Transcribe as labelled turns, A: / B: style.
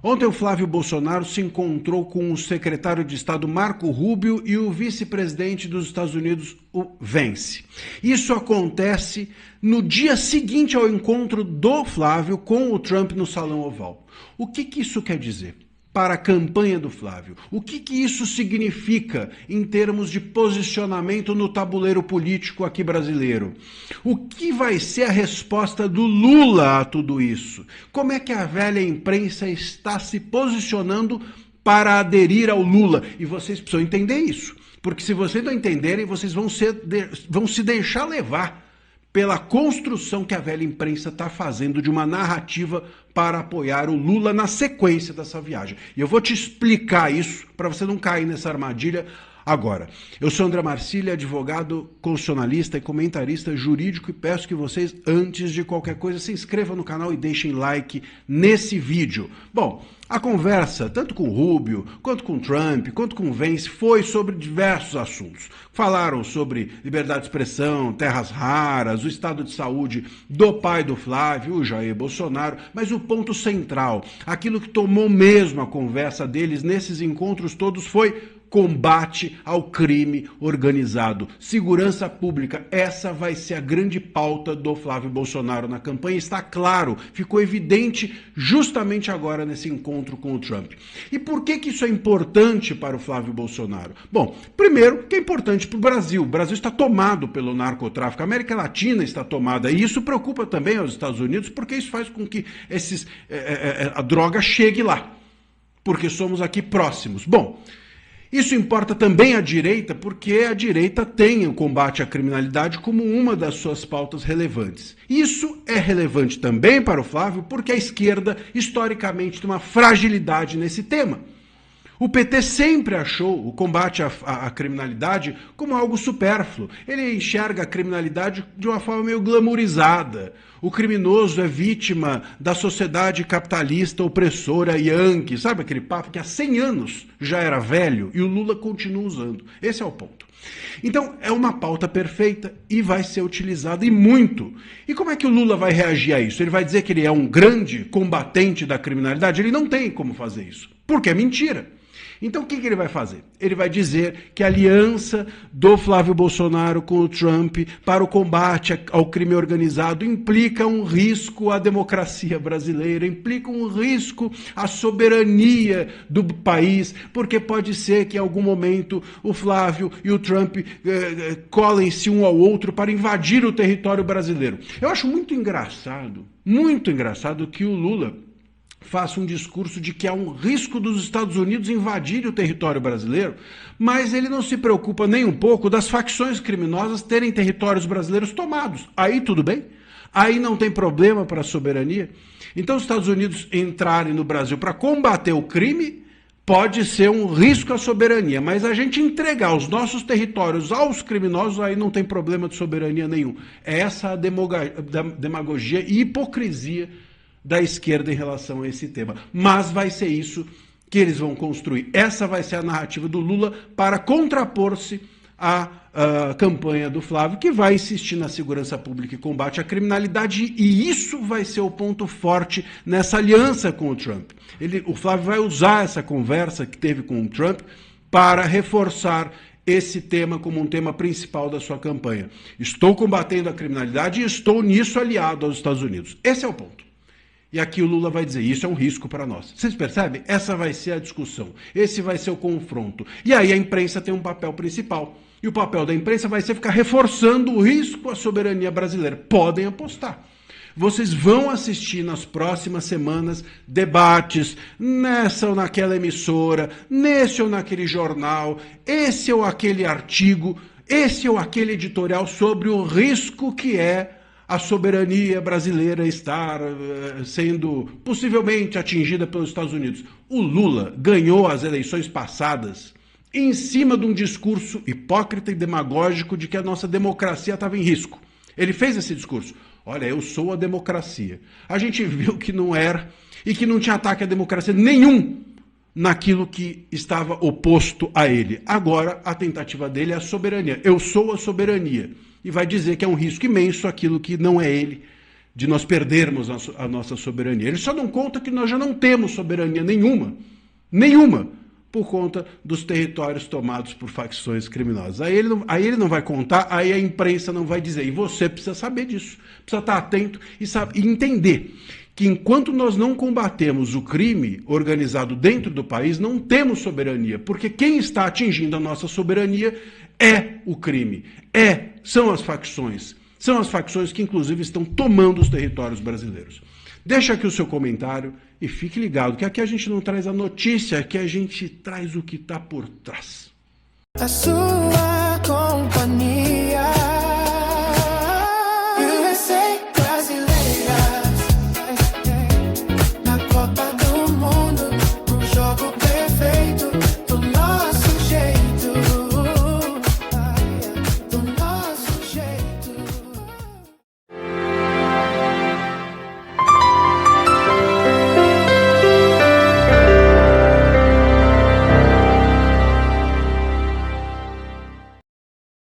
A: Ontem o Flávio Bolsonaro se encontrou com o secretário de Estado Marco Rubio e o vice-presidente dos Estados Unidos, o Vance. Isso acontece no dia seguinte ao encontro do Flávio com o Trump no Salão Oval. O que isso quer dizer para a campanha do Flávio? O que isso significa em termos de posicionamento no tabuleiro político aqui brasileiro? O que vai ser a resposta do Lula a tudo isso? Como é que a velha imprensa está se posicionando para aderir ao Lula? E vocês precisam entender isso, porque se vocês não entenderem, vocês vão se deixar levar pela construção que a velha imprensa está fazendo de uma narrativa para apoiar o Lula na sequência dessa viagem. E eu vou te explicar isso para você não cair nessa armadilha agora. Eu sou André Marcília, advogado constitucionalista e comentarista jurídico, e peço que vocês, antes de qualquer coisa, se inscrevam no canal e deixem like nesse vídeo. Bom, a conversa, tanto com o Rubio, quanto com o Trump, quanto com o Vance, foi sobre diversos assuntos. Falaram sobre liberdade de expressão, terras raras, o estado de saúde do pai do Flávio, o Jair Bolsonaro, mas o ponto central, aquilo que tomou mesmo a conversa deles nesses encontros todos foi combate ao crime organizado, segurança pública. Essa vai ser a grande pauta do Flávio Bolsonaro na campanha. Está claro, ficou evidente justamente agora nesse encontro com o Trump. E por que isso é importante para o Flávio Bolsonaro? Bom, primeiro, que é importante para o Brasil. O Brasil está tomado pelo narcotráfico, a América Latina está tomada, e isso preocupa também aos Estados Unidos, porque isso faz com que a droga chegue lá, porque somos aqui próximos. Bom, isso importa também à direita, porque a direita tem o combate à criminalidade como uma das suas pautas relevantes. Isso é relevante também para o Flávio, porque a esquerda, historicamente, tem uma fragilidade nesse tema. O PT sempre achou o combate à criminalidade como algo supérfluo. Ele enxerga a criminalidade de uma forma meio glamourizada. O criminoso é vítima da sociedade capitalista opressora Yankee. Sabe aquele papo que há 100 anos já era velho e o Lula continua usando? Esse é o ponto. Então, é uma pauta perfeita e vai ser utilizada e muito. E como é que o Lula vai reagir a isso? Ele vai dizer que ele é um grande combatente da criminalidade? Ele não tem como fazer isso, porque é mentira. Então o que ele vai fazer? Ele vai dizer que a aliança do Flávio Bolsonaro com o Trump para o combate ao crime organizado implica um risco à democracia brasileira, implica um risco à soberania do país, porque pode ser que em algum momento o Flávio e o Trump colem-se um ao outro para invadir o território brasileiro. Eu acho muito engraçado que o Lula faça um discurso de que há um risco dos Estados Unidos invadirem o território brasileiro, mas ele não se preocupa nem um pouco das facções criminosas terem territórios brasileiros tomados. Aí tudo bem? Aí não tem problema para a soberania? Então os Estados Unidos entrarem no Brasil para combater o crime pode ser um risco à soberania, mas a gente entregar os nossos territórios aos criminosos, aí não tem problema de soberania nenhum. Essa é a demagogia e hipocrisia da esquerda em relação a esse tema. Mas vai ser isso que eles vão construir. Essa vai ser a narrativa do Lula para contrapor-se à campanha do Flávio, que vai insistir na segurança pública e combate à criminalidade, e isso vai ser o ponto forte nessa aliança com o Trump. O Flávio vai usar essa conversa que teve com o Trump para reforçar esse tema como um tema principal da sua campanha. Estou combatendo a criminalidade e estou nisso aliado aos Estados Unidos. Esse é o ponto. E aqui o Lula vai dizer, isso é um risco para nós. Vocês percebem? Essa vai ser a discussão. Esse vai ser o confronto. E aí a imprensa tem um papel principal. E o papel da imprensa vai ser ficar reforçando o risco à soberania brasileira. Podem apostar. Vocês vão assistir nas próximas semanas debates nessa ou naquela emissora, nesse ou naquele jornal, esse ou aquele artigo, esse ou aquele editorial sobre o risco que é a soberania brasileira estar sendo possivelmente atingida pelos Estados Unidos. O Lula ganhou as eleições passadas em cima de um discurso hipócrita e demagógico de que a nossa democracia estava em risco. Ele fez esse discurso. Olha, eu sou a democracia. A gente viu que não era e que não tinha ataque à democracia nenhum naquilo que estava oposto a ele. Agora, a tentativa dele é a soberania. Eu sou a soberania. E vai dizer que é um risco imenso aquilo que não é ele, de nós perdermos a nossa soberania. Ele só não conta que nós já não temos soberania nenhuma, por conta dos territórios tomados por facções criminosas. Aí ele não vai contar, aí a imprensa não vai dizer. E você precisa saber disso, precisa estar atento e entender que enquanto nós não combatemos o crime organizado dentro do país, não temos soberania, porque quem está atingindo a nossa soberania é o crime, são as facções. São as facções que, inclusive, estão tomando os territórios brasileiros. Deixa aqui o seu comentário e fique ligado, que aqui a gente não traz a notícia, aqui a gente traz o que está por trás.
B: A sua companhia.